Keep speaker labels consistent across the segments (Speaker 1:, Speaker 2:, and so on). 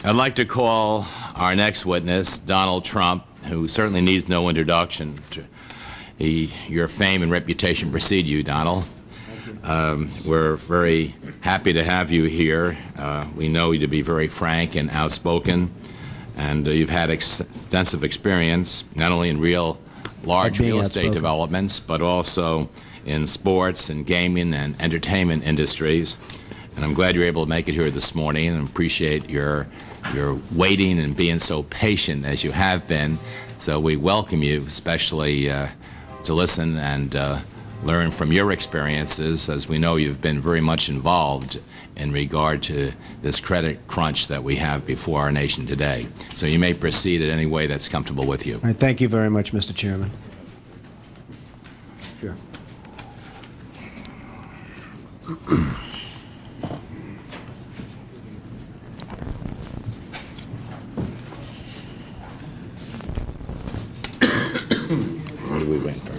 Speaker 1: I'd like to call our next witness, Donald Trump, who certainly needs no introduction. Your fame and reputation precede you, Donald. We're very happy to have you here. We know you to be very frank and outspoken, and you've had extensive experience, not only in large real estate developments, but also in sports and gaming and entertainment industries. And I'm glad you're able to make it here this morning, and appreciate your waiting and being so patient as you have been. So we welcome you, especially to listen and learn from your experiences, as we know you've been very much involved in regard to this credit crunch that we have before our nation today. So you may proceed in any way that's comfortable with you.
Speaker 2: All right, thank you very much, Mr. Chairman. Sure.
Speaker 1: What are we waiting for?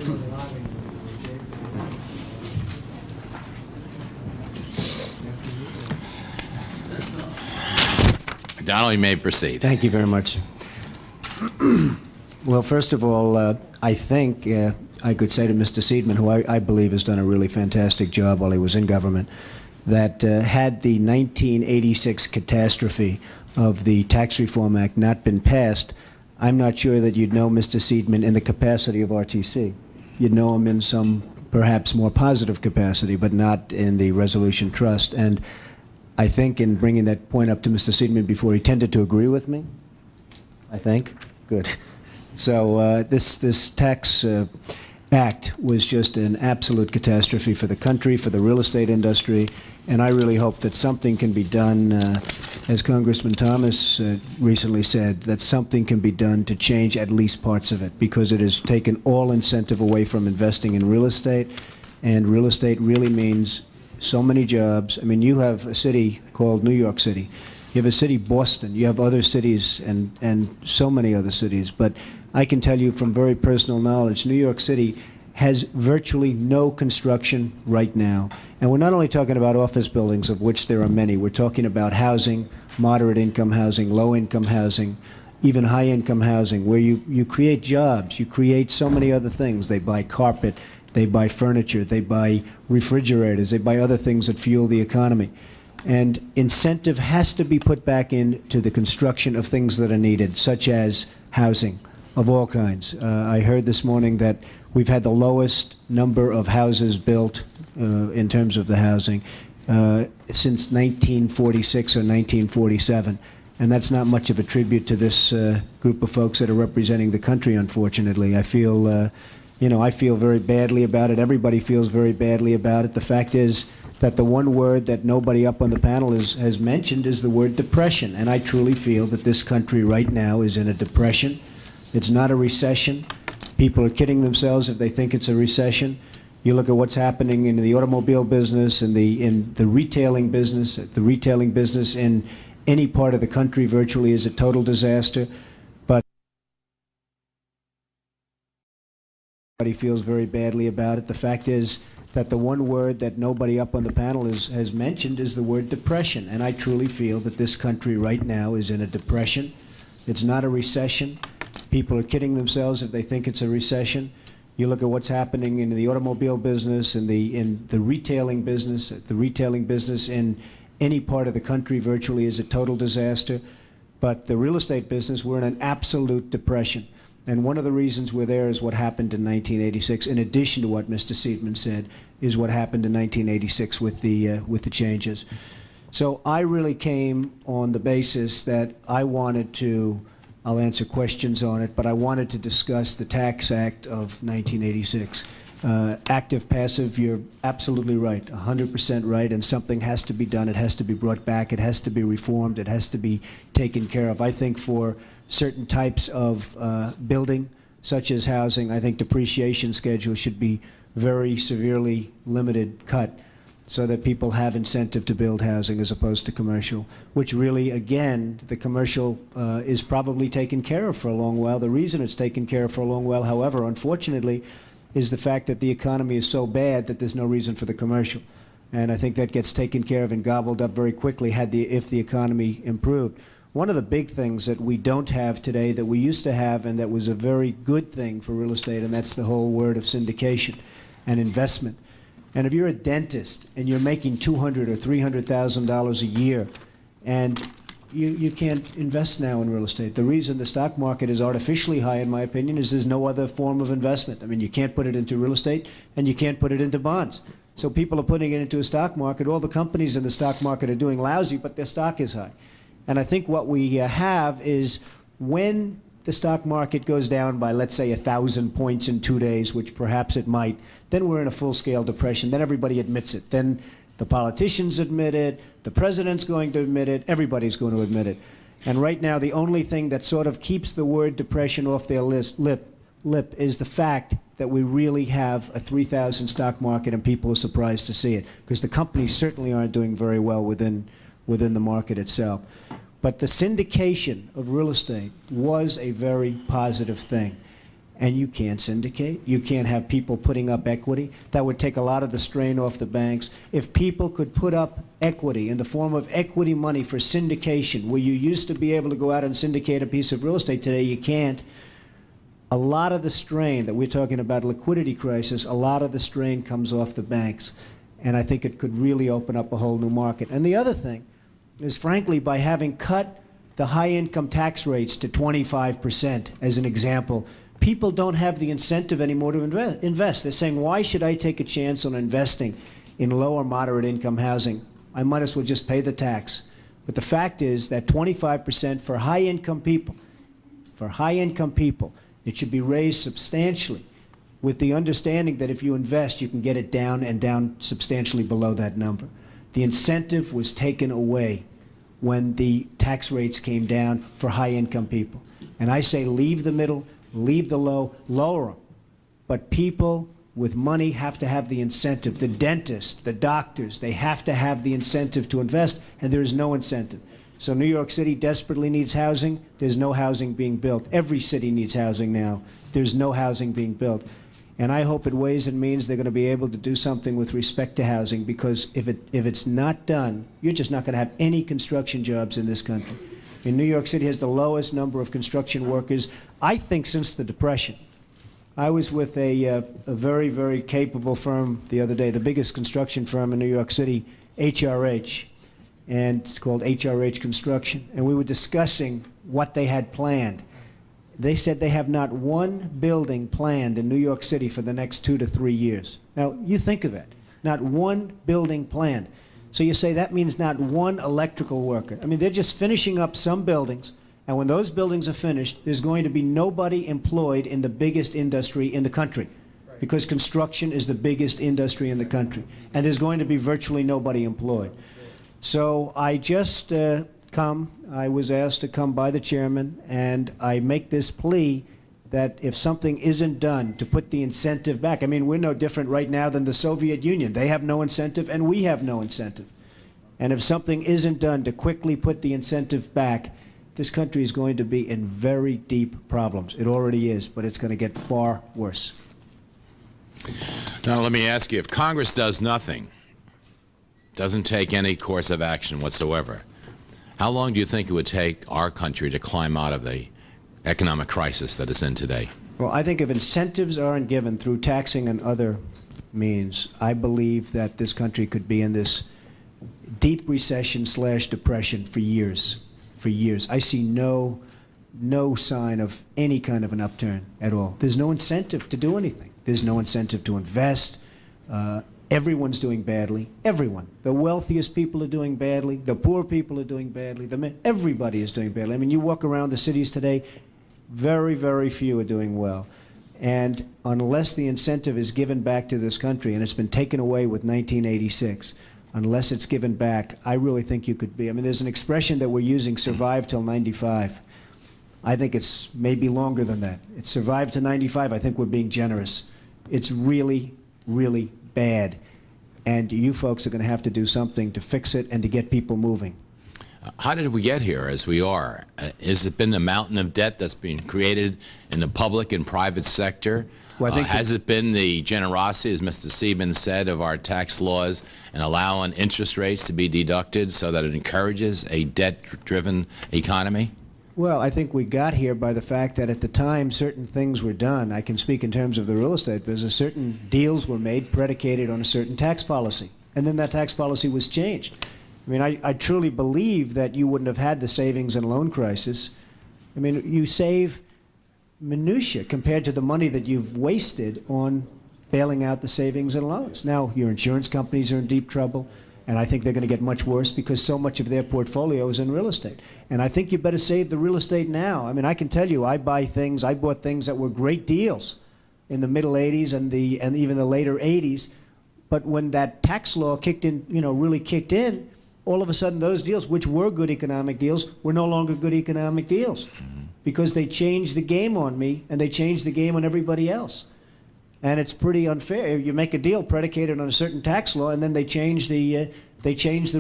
Speaker 1: Donald, you may proceed.
Speaker 2: Thank you very much. Well, first of all, I think I could say to Mr. Seidman, who I believe has done a really fantastic job while he was in government, that had the 1986 catastrophe of the Tax Reform Act not been passed, I'm not sure that you'd know Mr. Seidman in the capacity of RTC. You'd know him in some perhaps more positive capacity, but not in the Resolution Trust. And I think in bringing that point up to Mr. Seidman before, he tended to agree with me, I think. Good. So this tax act was just an absolute catastrophe for the country, for the real estate industry, and I really hope that something can be done, as Congressman Thomas recently said, that something can be done to change at least parts of it, because it has taken all incentive away from investing in real estate, and real estate really means so many jobs. I mean, you have a city called New York City. You have a city, Boston. You have other cities and so many other cities. But I can tell you from very personal knowledge, New York City has virtually no construction right now. And we're not only talking about office buildings, of which there are many. We're talking about housing, moderate income housing, low income housing, even high income housing, where you create jobs. You create so many other things. They buy carpet. They buy furniture, they buy refrigerators, they buy other things that fuel the economy. And incentive has to be put back into the construction of things that are needed, such as housing of all kinds. I heard this morning that we've had the lowest number of houses built in terms of the housing since 1946 or 1947. And that's not much of a tribute to this group of folks that are representing the country, unfortunately. I feel I feel very badly about it. Everybody feels very badly about it. The fact is that the one word that nobody up on the panel has mentioned is the word depression. And I truly feel that this country right now is in a depression. It's not a recession. People are kidding themselves if they think it's a recession. You look at what's happening in the automobile business and in the retailing business. The retailing business in any part of the country virtually is a total disaster. Everybody feels very badly about it. The fact is that the one word that nobody up on the panel has mentioned is the word depression. And I truly feel that this country right now is in a depression. It's not a recession. People are kidding themselves if they think it's a recession. You look at what's happening in the automobile business and in the retailing business. The retailing business in any part of the country virtually is a total disaster. But the real estate business, we're in an absolute depression. And one of the reasons we're there is what happened in 1986, in addition to what Mr. Seidman said, is what happened in 1986 with the changes. So I really came on the basis that I wanted to, I'll answer questions on it, but I wanted to discuss the Tax Act of 1986. Active, passive, you're absolutely right, 100% right, and something has to be done. It has to be brought back. It has to be reformed. It has to be taken care of. I think for certain types of building, such as housing, I think depreciation schedule should be very severely limited, cut, so that people have incentive to build housing as opposed to commercial, which really, again, the commercial is probably taken care of for a long while. The reason it's taken care of for a long while, however, unfortunately, is the fact that the economy is so bad that there's no reason for the commercial. And I think that gets taken care of and gobbled up very quickly if the economy improved. one of the big things that we don't have today that we used to have and that was a very good thing for real estate, and that's the whole word of syndication and investment. And if you're a dentist and you're making $200,000 or $300,000 a year, and you can't invest now in real estate. The reason the stock market is artificially high, in my opinion, is there's no other form of investment. I mean, you can't put it into real estate, and you can't put it into bonds. So people are putting it into a stock market. All the companies in the stock market are doing lousy, but their stock is high. And I think what we have is when the stock market goes down by, let's say, 1,000 points in 2 days, which perhaps it might, then we're in a full-scale depression. Then everybody admits it. Then the politicians admit it, the president's going to admit it, everybody's going to admit it. And right now, the only thing that sort of keeps the word depression off their lip is the fact that we really have a 3,000 stock market and people are surprised to see it, because the companies certainly aren't doing very well within the market itself. But the syndication of real estate was a very positive thing. And you can't syndicate. You can't have people putting up equity. That would take a lot of the strain off the banks. If people could put up equity in the form of equity money for syndication, where you used to be able to go out and syndicate a piece of real estate, today you can't. A lot of the strain that we're talking about, liquidity crisis, a lot of the strain comes off the banks. And I think it could really open up a whole new market. And the other thing is, frankly, by having cut the high-income tax rates to 25%, as an example, people don't have the incentive anymore to invest. They're saying, why should I take a chance on investing in low or moderate income housing? I might as well just pay the tax. But the fact is that 25% for high-income people, it should be raised substantially, with the understanding that if you invest, you can get it down and down substantially below that number. The incentive was taken away when the tax rates came down for high-income people. And I say leave the middle, leave the low, lower them. But people with money have to have the incentive. The dentists, the doctors, they have to have the incentive to invest, and there is no incentive. So New York City desperately needs housing. There's no housing being built. Every city needs housing now. There's no housing being built. And I hope at Ways and Means they're going to be able to do something with respect to housing, because if it's not done, you're just not going to have any construction jobs in this country. New York City has the lowest number of construction workers, I think, since the Depression. I was with a very, very capable firm the other day, the biggest construction firm in New York City, HRH, and it's called HRH Construction. And we were discussing what they had planned. They said they have not one building planned in New York City for the next 2 to 3 years. Now, you think of that. Not one building planned. So you say that means not one electrical worker. I mean, they're just finishing up some buildings, and when those buildings are finished, there's going to be nobody employed in the biggest industry in the country, because construction is the biggest industry in the country, and there's going to be virtually nobody employed. So I just I was asked to come by the chairman, and I make this plea that if something isn't done to put the incentive back, I mean, we're no different right now than the Soviet Union. They have no incentive, and we have no incentive. And if something isn't done to quickly put the incentive back, this country is going to be in very deep problems. It already is, but it's going to get far worse.
Speaker 1: Now, let me ask you, if Congress does nothing, doesn't take any course of action whatsoever, how long do you think it would take our country to climb out of the economic crisis that it's in today?
Speaker 2: Well, I think if incentives aren't given through taxing and other means, I believe that this country could be in this deep recession/depression for years. For years. I see no sign of any kind of an upturn at all. There's no incentive to do anything. There's no incentive to invest. Everyone's doing badly. Everyone. The wealthiest people are doing badly. The poor people are doing badly. Everybody is doing badly. I mean, you walk around the cities today, very, very few are doing well. And unless the incentive is given back to this country, and it's been taken away with 1986, unless it's given back, I really think you could be. I mean, there's an expression that we're using, survive till 95. I think it's maybe longer than that. It's survive to 95. I think we're being generous. It's really, really bad. And you folks are going to have to do something to fix it and to get people moving.
Speaker 1: How did we get here as we are? Has it been the mountain of debt that's been created in the public and private sector?
Speaker 2: Well, I think
Speaker 1: has it been the generosity, as Mr. Seidman said, of our tax laws and allowing interest rates to be deducted so that it encourages a debt-driven economy?
Speaker 2: Well, I think we got here by the fact that at the time certain things were done. I can speak in terms of the real estate business. Certain deals were made predicated on a certain tax policy, and then that tax policy was changed. I mean, I truly believe that you wouldn't have had the savings and loan crisis. I mean, you save minutia compared to the money that you've wasted on bailing out the savings and loans. Now, your insurance companies are in deep trouble, and I think they're going to get much worse because so much of their portfolio is in real estate. And I think you better save the real estate now. I mean, I can tell you, I bought things that were great deals in the middle 80s and even the later 80s. But when that tax law kicked in, really kicked in, all of a sudden those deals, which were good economic deals, were no longer good economic deals because they changed the game on me and they changed the game on everybody else. And it's pretty unfair. You make a deal predicated on a certain tax law and then they change the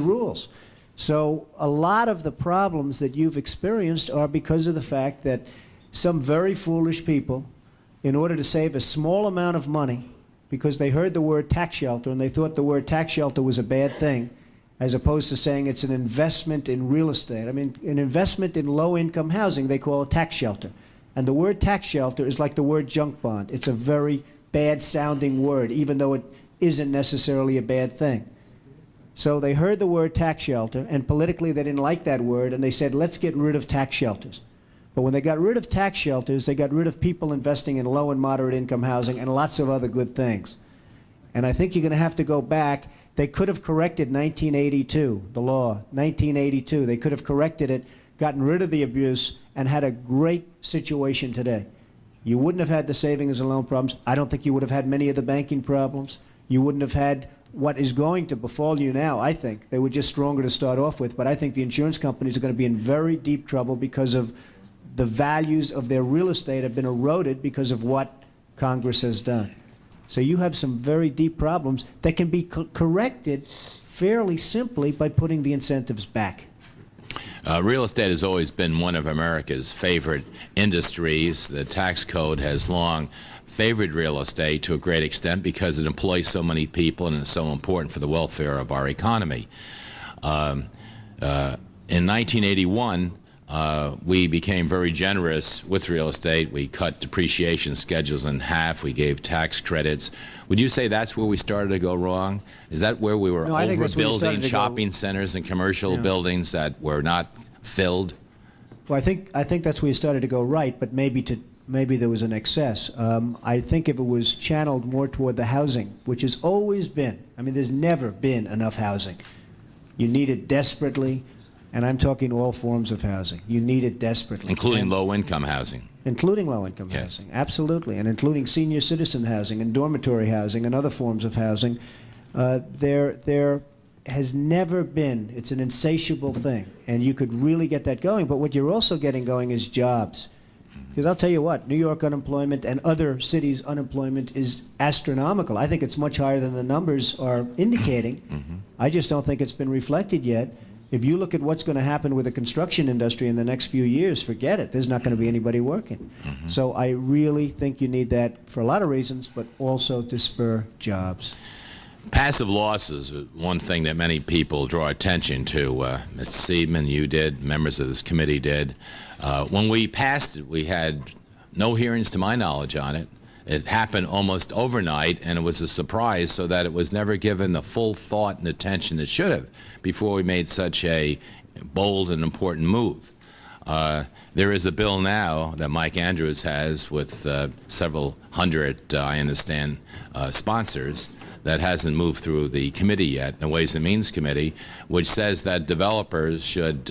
Speaker 2: rules. So a lot of the problems that you've experienced are because of the fact that some very foolish people, in order to save a small amount of money, because they heard the word tax shelter and they thought the word tax shelter was a bad thing, as opposed to saying it's an investment in real estate. I mean, an investment in low-income housing, they call a tax shelter. And the word tax shelter is like the word junk bond. It's a very bad-sounding word, even though it isn't necessarily a bad thing. So they heard the word tax shelter, and politically they didn't like that word, and they said, let's get rid of tax shelters. But when they got rid of tax shelters, they got rid of people investing in low and moderate income housing and lots of other good things. And I think you're going to have to go back. They could have corrected 1982, the law, 1982. They could have corrected it, gotten rid of the abuse, and had a great situation today. You wouldn't have had the savings and loan problems. I don't think you would have had many of the banking problems. You wouldn't have had what is going to befall you now, I think. They were just stronger to start off with, but I think the insurance companies are going to be in very deep trouble because of the values of their real estate have been eroded because of what Congress has done. So you have some very deep problems that can be corrected fairly simply by putting the incentives back.
Speaker 1: Real estate has always been one of America's favorite industries. The tax code has long favored real estate to a great extent because it employs so many people and is so important for the welfare of our economy. In 1981, we became very generous with real estate. We cut depreciation schedules in half. We gave tax credits. Would you say that's where we started to go wrong? Is that where we were overbuilding shopping centers and commercial buildings that were not filled?
Speaker 2: Well, I think that's where you started to go right, but maybe there was an excess. I think if it was channeled more toward the housing, which has always been, I mean, there's never been enough housing. You need it desperately. And I'm talking all forms of housing. You need it desperately.
Speaker 1: Including low-income housing.
Speaker 2: Including low-income housing, absolutely. And including senior citizen housing and dormitory housing and other forms of housing. There has never been, it's an insatiable thing. And you could really get that going. But what you're also getting going is jobs. Because I'll tell you what, New York unemployment and other cities' unemployment is astronomical. I think it's much higher than the numbers are indicating. I just don't think it's been reflected yet. If you look at what's going to happen with the construction industry in the next few years, forget it. There's not going to be anybody working. So I really think you need that for a lot of reasons, but also to spur jobs.
Speaker 1: Passive losses is one thing that many people draw attention to. Mr. Seidman, you did, members of this committee did. When we passed it, we had no hearings to my knowledge on it. It happened almost overnight, and it was a surprise, so that it was never given the full thought and attention it should have before we made such a bold and important move. There is a bill now that Mike Andrews has with several hundred, I understand, sponsors that hasn't moved through the committee yet, the Ways and Means Committee, which says that developers should